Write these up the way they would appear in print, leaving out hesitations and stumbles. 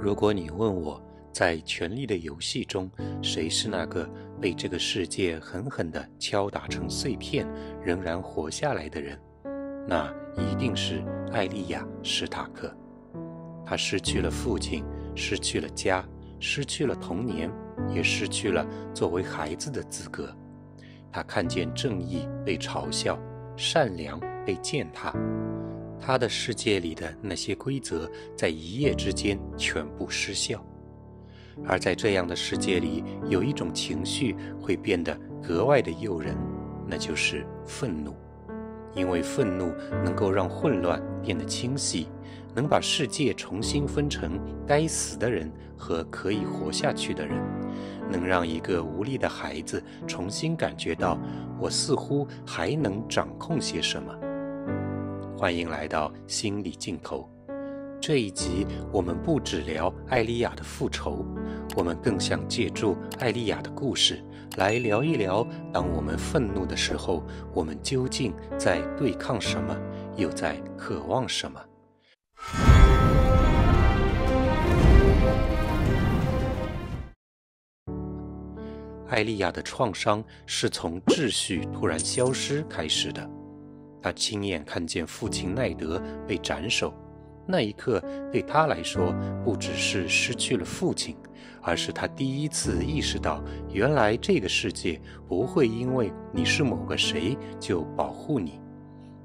如果你问我，在权力的游戏中，谁是那个被这个世界狠狠地敲打成碎片，仍然活下来的人，那一定是艾莉亚·史塔克。他失去了父亲，失去了家，失去了童年，也失去了作为孩子的资格。他看见正义被嘲笑，善良被践踏。他的世界里的那些规则在一夜之间全部失效。而在这样的世界里，有一种情绪会变得格外的诱人，那就是愤怒。因为愤怒能够让混乱变得清晰，能把世界重新分成该死的人和可以活下去的人，能让一个无力的孩子重新感觉到我似乎还能掌控些什么。欢迎来到心理镜头。这一集我们不只聊艾莉亚的复仇，我们更想借助艾莉亚的故事来聊一聊，当我们愤怒的时候，我们究竟在对抗什么，又在渴望什么。艾莉亚的创伤是从秩序突然消失开始的。她亲眼看见父亲奈德被斩首，那一刻对他来说不只是失去了父亲，而是他第一次意识到，原来这个世界不会因为你是某个谁就保护你。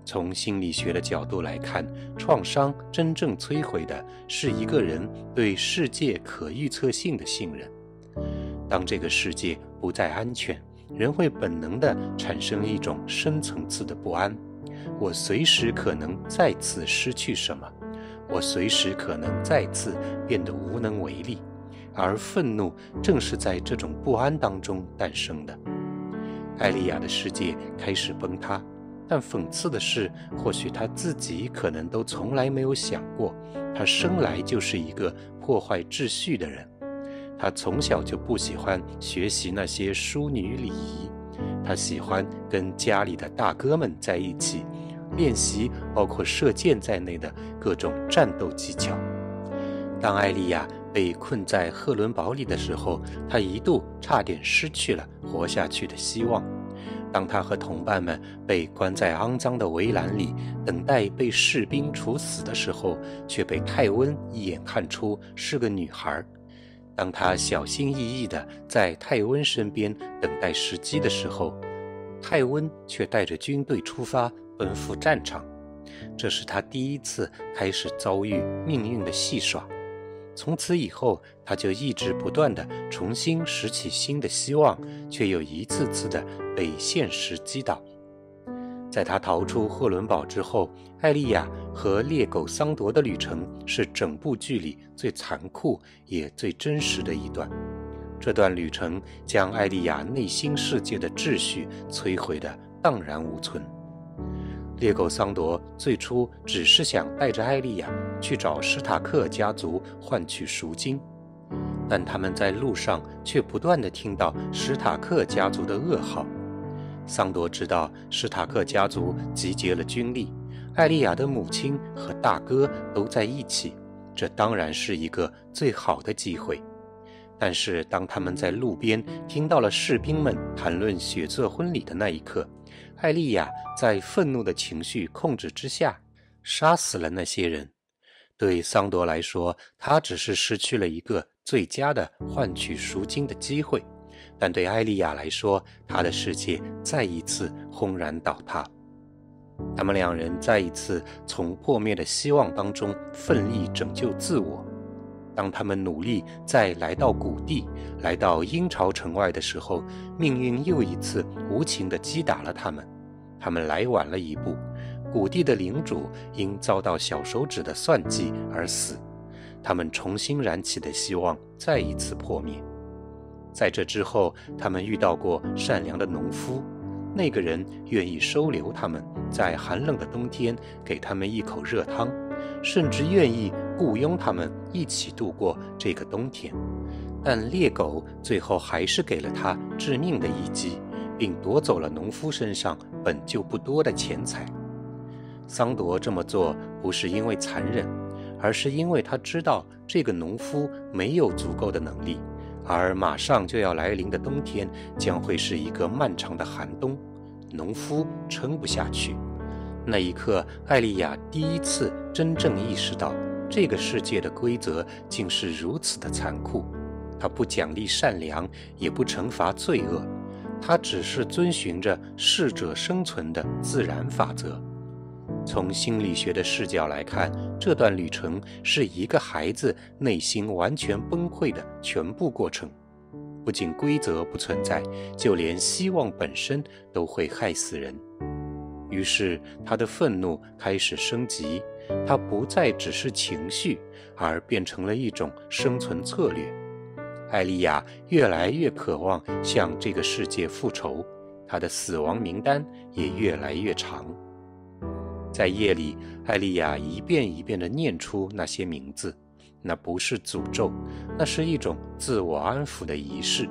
从心理学的角度来看，创伤真正摧毁的是一个人对世界可预测性的信任。当这个世界不再安全，人会本能地产生一种深层次的不安，我随时可能再次失去什么，我随时可能再次变得无能为力，而愤怒正是在这种不安当中诞生的。艾莉亚的世界开始崩塌，但讽刺的是，或许她自己可能都从来没有想过，她生来就是一个破坏秩序的人。她从小就不喜欢学习那些淑女礼仪，她喜欢跟家里的大哥们在一起练习包括射箭在内的各种战斗技巧。当艾莉亚被困在赫伦堡里的时候，她一度差点失去了活下去的希望。当她和同伴们被关在肮脏的围栏里，等待被士兵处死的时候，却被泰温一眼看出是个女孩。当她小心翼翼地在泰温身边等待时机的时候，泰温却带着军队出发，奔赴战场。这是他第一次开始遭遇命运的戏耍。从此以后，他就一直不断地重新拾起新的希望，却又一次次地被现实击倒。在他逃出赫伦堡之后，艾莉亚和猎狗桑铎的旅程是整部剧里最残酷也最真实的一段。这段旅程将艾莉亚内心世界的秩序摧毁得荡然无存。猎狗桑铎最初只是想带着艾莉亚去找史塔克家族换取赎金，但他们在路上却不断地听到史塔克家族的噩耗。桑铎知道史塔克家族集结了军力，艾莉亚的母亲和大哥都在一起，这当然是一个最好的机会。但是当他们在路边听到了士兵们谈论血色婚礼的那一刻，艾莉亚在愤怒的情绪控制之下杀死了那些人。对桑铎来说，他只是失去了一个最佳的换取赎金的机会，但对艾莉亚来说，她的世界再一次轰然倒塌。他们两人再一次从破灭的希望当中奋力拯救自我。当他们努力再来到谷地，来到鹰巢城外的时候，命运又一次无情地击打了他们。他们来晚了一步，谷地的领主因遭到小手指的算计而死，他们重新燃起的希望再一次破灭。在这之后，他们遇到过善良的农夫，那个人愿意收留他们，在寒冷的冬天给他们一口热汤，甚至愿意雇佣他们一起度过这个冬天。但猎狗最后还是给了他致命的一击，并夺走了农夫身上本就不多的钱财。桑铎这么做不是因为残忍，而是因为他知道这个农夫没有足够的能力，而马上就要来临的冬天将会是一个漫长的寒冬，农夫撑不下去。那一刻，艾莉亚第一次真正意识到，这个世界的规则竟是如此的残酷。它不奖励善良，也不惩罚罪恶，它只是遵循着适者生存的自然法则。从心理学的视角来看，这段旅程是一个孩子内心完全崩溃的全部过程。不仅规则不存在，就连希望本身都会害死人。于是他的愤怒开始升级，它不再只是情绪，而变成了一种生存策略。艾莉亚越来越渴望向这个世界复仇，她的死亡名单也越来越长。在夜里，艾莉亚一遍一遍地念出那些名字，那不是诅咒，那是一种自我安抚的仪式。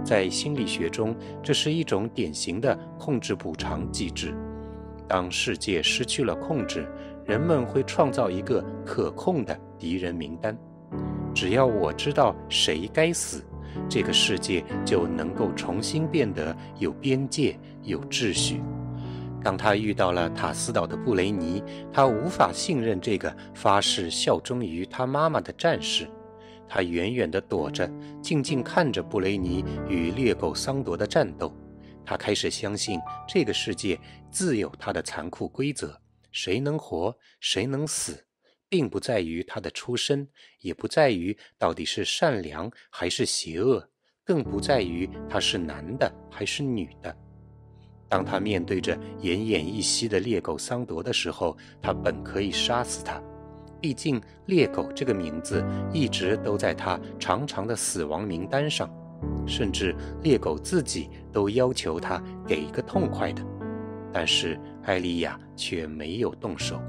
在心理学中，这是一种典型的控制补偿机制。当世界失去了控制，人们会创造一个可控的敌人名单。只要我知道谁该死，这个世界就能够重新变得有边界、有秩序。当他遇到了塔斯岛的布雷尼，他无法信任这个发誓效忠于他妈妈的战士。他远远地躲着，静静看着布雷尼与猎狗桑铎的战斗。他开始相信这个世界自有它的残酷规则，谁能活，谁能死，并不在于他的出身，也不在于到底是善良还是邪恶，更不在于他是男的还是女的。当他面对着奄奄一息的猎狗桑铎的时候，他本可以杀死他，毕竟猎狗这个名字一直都在他长长的死亡名单上，甚至猎狗自己都要求他给一个痛快的。但是艾莉亚却没有动手，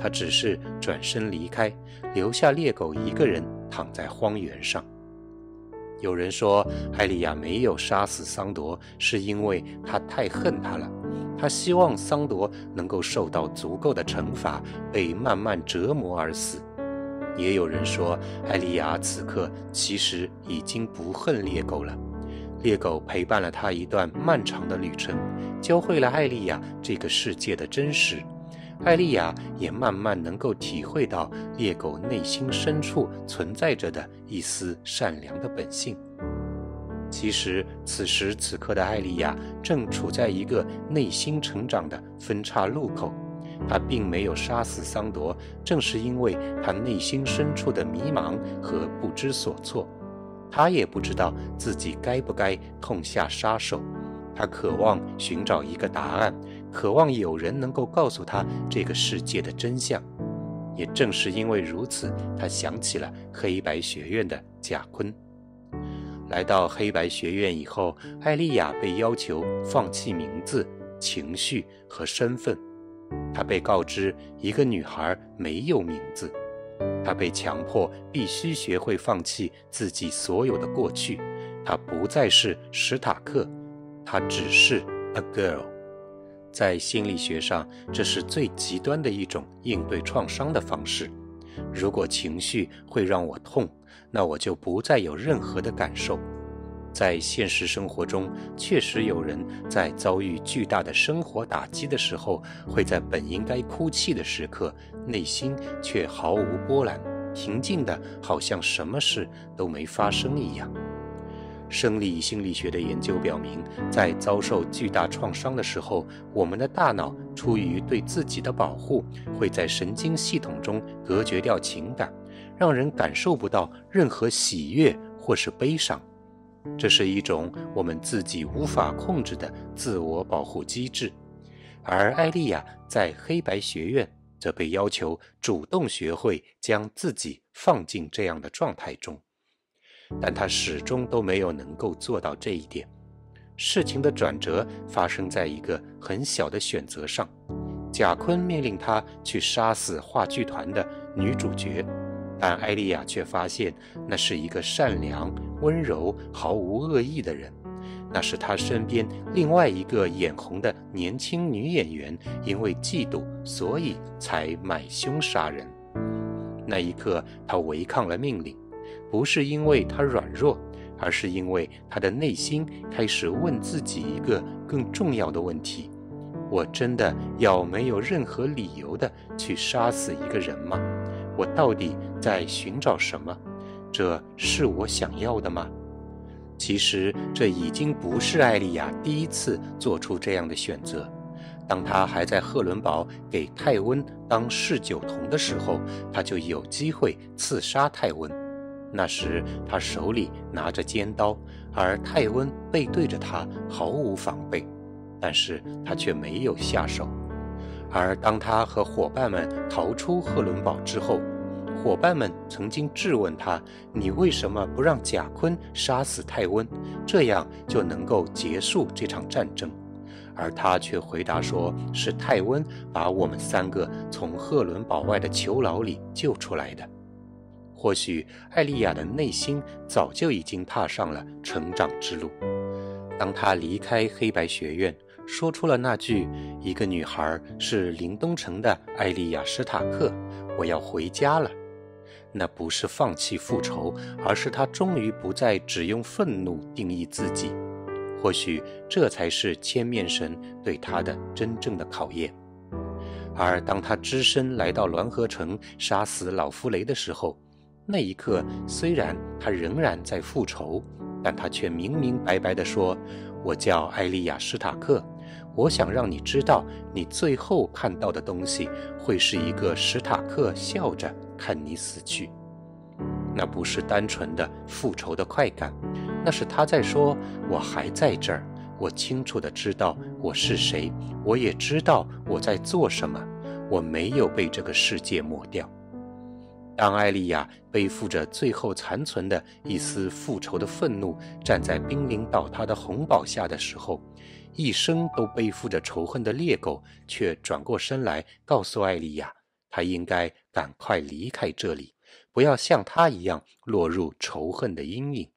她只是转身离开，留下猎狗一个人躺在荒原上。有人说，艾莉亚没有杀死桑铎，是因为她太恨他了。她希望桑铎能够受到足够的惩罚，被慢慢折磨而死。也有人说，艾莉亚此刻其实已经不恨猎狗了。猎狗陪伴了她一段漫长的旅程，教会了艾莉亚这个世界的真实。艾莉亚也慢慢能够体会到猎狗内心深处存在着的一丝善良的本性。其实此时此刻的艾莉亚正处在一个内心成长的分岔路口。她并没有杀死桑铎，正是因为她内心深处的迷茫和不知所措。她也不知道自己该不该痛下杀手。她渴望寻找一个答案，渴望有人能够告诉她这个世界的真相。也正是因为如此，她想起了黑白学院的贾昆。来到黑白学院以后，艾莉亚被要求放弃名字、情绪和身份。她被告知一个女孩没有名字，她被强迫必须学会放弃自己所有的过去。她不再是史塔克，她只是 a girl。 在心理学上，这是最极端的一种应对创伤的方式。如果情绪会让我痛，那我就不再有任何的感受。在现实生活中，确实有人在遭遇巨大的生活打击的时候，会在本应该哭泣的时刻，内心却毫无波澜，平静的好像什么事都没发生一样。生理心理学的研究表明，在遭受巨大创伤的时候，我们的大脑出于对自己的保护，会在神经系统中隔绝掉情感，让人感受不到任何喜悦或是悲伤。这是一种我们自己无法控制的自我保护机制。而艾莉亚在黑白学院则被要求主动学会将自己放进这样的状态中，但她始终都没有能够做到这一点。事情的转折发生在一个很小的选择上，贾昆命令她去杀死话剧团的女主角，但艾莉亚却发现那是一个善良、温柔、毫无恶意的人。那是她身边另外一个眼红的年轻女演员，因为嫉妒，所以才买凶杀人。那一刻他违抗了命令，不是因为他软弱，而是因为他的内心开始问自己一个更重要的问题：我真的要没有任何理由的去杀死一个人吗？我到底在寻找什么？这是我想要的吗？其实这已经不是艾莉亚第一次做出这样的选择。当他还在赫伦堡给泰温当侍酒童的时候，他就有机会刺杀泰温。那时他手里拿着尖刀，而泰温背对着他，毫无防备，但是他却没有下手。而当他和伙伴们逃出赫伦堡之后，伙伴们曾经质问他：你为什么不让贾昆杀死泰温，这样就能够结束这场战争？而他却回答说，是泰温把我们3个从赫伦堡外的囚牢里救出来的。或许艾莉亚的内心早就已经踏上了成长之路。当他离开黑白学院，说出了那句一个女孩是林东城的艾莉亚·史塔克，我要回家了，那不是放弃复仇，而是他终于不再只用愤怒定义自己。或许这才是千面神对他的真正的考验。而当他只身来到栾河城杀死老弗雷的时候，那一刻虽然他仍然在复仇，但他却明明白白地说，我叫艾莉亚·史塔克，我想让你知道，你最后看到的东西会是一个史塔克笑着看你死去。那不是单纯的复仇的快感，那是他在说，我还在这儿，我清楚地知道我是谁，我也知道我在做什么，我没有被这个世界抹掉。当艾莉亚背负着最后残存的一丝复仇的愤怒，站在濒临倒塌的红堡下的时候，一生都背负着仇恨的猎狗却转过身来告诉艾莉亚，她应该赶快离开这里，不要像他一样落入仇恨的阴影。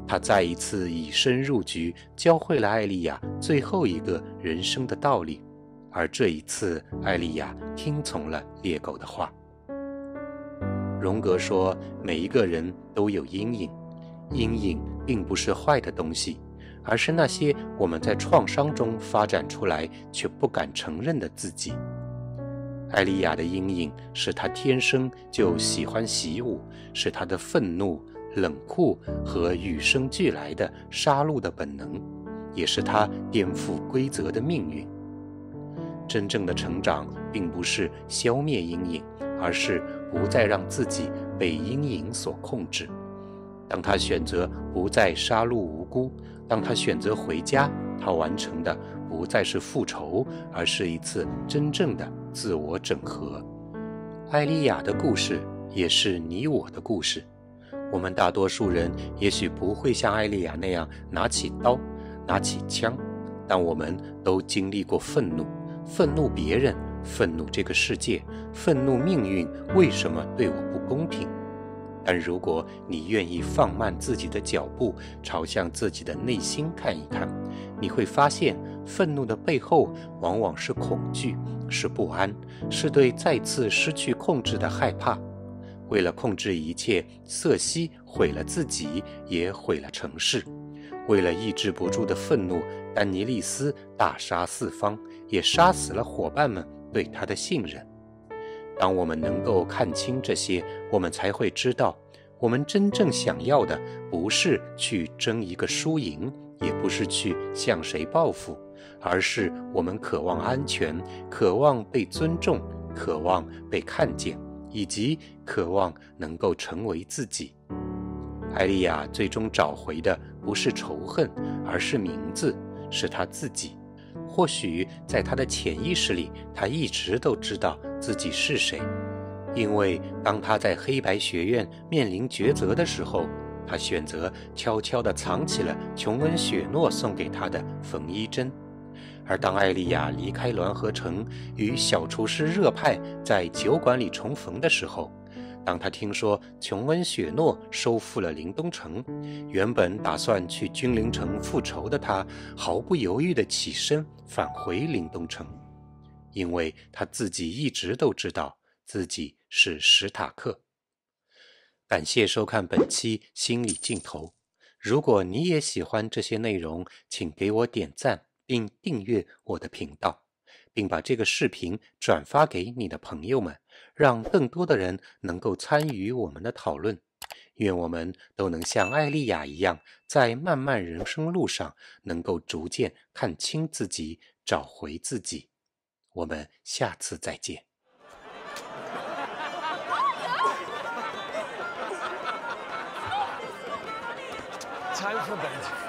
他再一次以身入局，教会了艾莉亚最后一个人生的道理，而这一次艾莉亚听从了猎狗的话。荣格说，每一个人都有阴影，阴影并不是坏的东西，而是那些我们在创伤中发展出来却不敢承认的自己。艾莉亚的阴影是她天生就喜欢习武，是她的愤怒、冷酷和与生俱来的杀戮的本能，也是她颠覆规则的命运。真正的成长并不是消灭阴影，而是不再让自己被阴影所控制。当他选择不再杀戮无辜，当他选择回家，他完成的不再是复仇，而是一次真正的自我整合。艾莉亚的故事也是你我的故事。我们大多数人也许不会像艾莉亚那样拿起刀，拿起枪，但我们都经历过愤怒，愤怒别人，愤怒这个世界，愤怒命运为什么对我不公平。但如果你愿意放慢自己的脚步，朝向自己的内心看一看，你会发现愤怒的背后往往是恐惧，是不安，是对再次失去控制的害怕。为了控制一切，瑟西毁了自己，也毁了城市。为了抑制不住的愤怒，丹尼利斯大杀四方，也杀死了伙伴们对他的信任。当我们能够看清这些，我们才会知道，我们真正想要的不是去争一个输赢，也不是去向谁报复，而是我们渴望安全，渴望被尊重，渴望被看见，以及渴望能够成为自己。艾莉亚最终找回的不是仇恨，而是名字，是她自己。或许在她的潜意识里，她一直都知道自己是谁，因为当她在黑白学院面临抉择的时候，她选择悄悄地藏起了琼恩·雪诺送给她的缝衣针。而当艾莉亚离开栾河城，与小厨师热派在酒馆里重逢的时候，当他听说琼恩·雪诺收复了林东城，原本打算去君临城复仇的他，毫不犹豫地起身返回林东城，因为他自己一直都知道，自己是史塔克。感谢收看本期心理镜头。如果你也喜欢这些内容，请给我点赞并订阅我的频道，并把这个视频转发给你的朋友们，让更多的人能够参与我们的讨论。愿我们都能像艾丽亚一样，在漫漫人生路上能够逐渐看清自己，找回自己。我们下次再见。Time for bed.